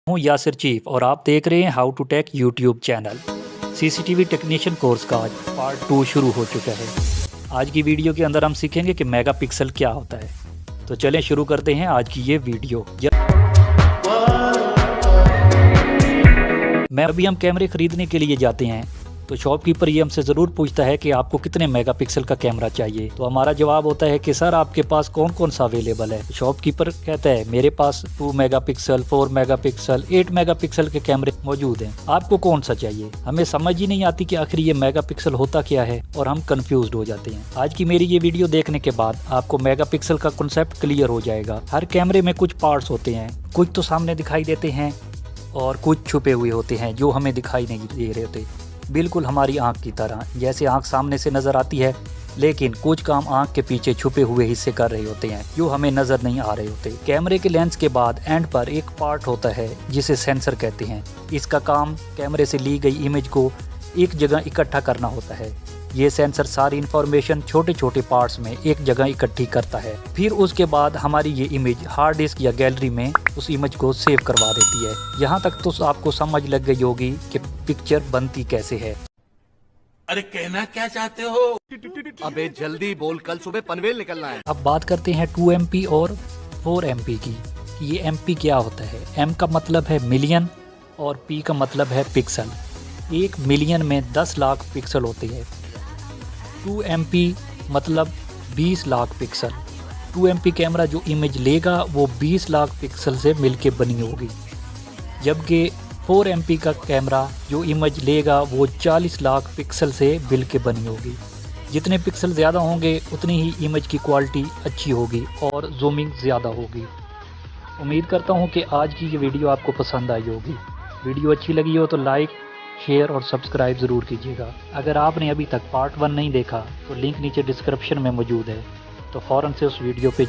हूँ यासिर चीफ और आप देख रहे हैं how to tech YouTube channel. CCTV technician course का आज पार्ट 2 शुरू हो चुका है। आज की वीडियो के अंदर हम सीखेंगे कि मेगापिक्सल क्या होता है। तो चलें शुरू करते हैं आज की ये वीडियो। अभी हम कैमरे खरीदने के लिए जाते हैं तो शॉपकीपर ये हमसे ज़रूर पूछता है कि आपको कितने मेगापिक्सल का कैमरा चाहिए। तो हमारा जवाब होता है कि सर आपके पास कौन कौन सा अवेलेबल है। शॉपकीपर कहता है मेरे पास 2 मेगापिक्सल, 4 मेगापिक्सल, 8 मेगापिक्सल के कैमरे मौजूद हैं, आपको कौन सा चाहिए। हमें समझ ही नहीं आती कि आखिर ये मेगापिक्सल होता क्या है और हम कंफ्यूज हो जाते हैं। आज की मेरी ये वीडियो देखने के बाद आपको मेगापिक्सल का कॉन्सेप्ट क्लियर हो जाएगा। हर कैमरे में कुछ पार्ट्स होते हैं, कुछ तो सामने दिखाई देते हैं और कुछ छुपे हुए होते हैं जो हमें दिखाई नहीं दे रहे होते, बिल्कुल हमारी आंख की तरह। जैसे आंख सामने से नज़र आती है लेकिन कुछ काम आंख के पीछे छुपे हुए हिस्से कर रहे होते हैं जो हमें नज़र नहीं आ रहे होते। कैमरे के लेंस के बाद एंड पर एक पार्ट होता है जिसे सेंसर कहते हैं। इसका काम कैमरे से ली गई इमेज को एक जगह इकट्ठा करना होता है। ये सेंसर सारी इन्फॉर्मेशन छोटे छोटे पार्ट्स में एक जगह इकट्ठी करता है। फिर उसके बाद हमारी ये इमेज हार्ड डिस्क या गैलरी में उस इमेज को सेव करवा देती है। यहाँ तक तो आपको समझ लग गई होगी कि पिक्चर बनती कैसे है। अरे कहना क्या चाहते हो? अबे जल्दी बोल, कल सुबह पनवेल निकलना है। अब बात करते हैं 2 MP और 4 MP की। ये MP क्या होता है? M का मतलब है मिलियन और P का मतलब है पिक्सल। 1 मिलियन में 10 लाख पिक्सल होते हैं। 2 MP मतलब 20 लाख पिक्सल। 2 MP कैमरा जो इमेज लेगा वो 20 लाख पिक्सल से मिलके बनी होगी, जबकि 4 MP का कैमरा जो इमेज लेगा वो 40 लाख पिक्सल से मिलके बनी होगी। जितने पिक्सल ज़्यादा होंगे उतनी ही इमेज की क्वालिटी अच्छी होगी और जूमिंग ज़्यादा होगी। उम्मीद करता हूँ कि आज की ये वीडियो आपको पसंद आई होगी। वीडियो अच्छी लगी हो तो लाइक, शेयर और सब्सक्राइब ज़रूर कीजिएगा। अगर आपने अभी तक पार्ट 1 नहीं देखा तो लिंक नीचे डिस्क्रिप्शन में मौजूद है, तो फ़ौरन से उस वीडियो पे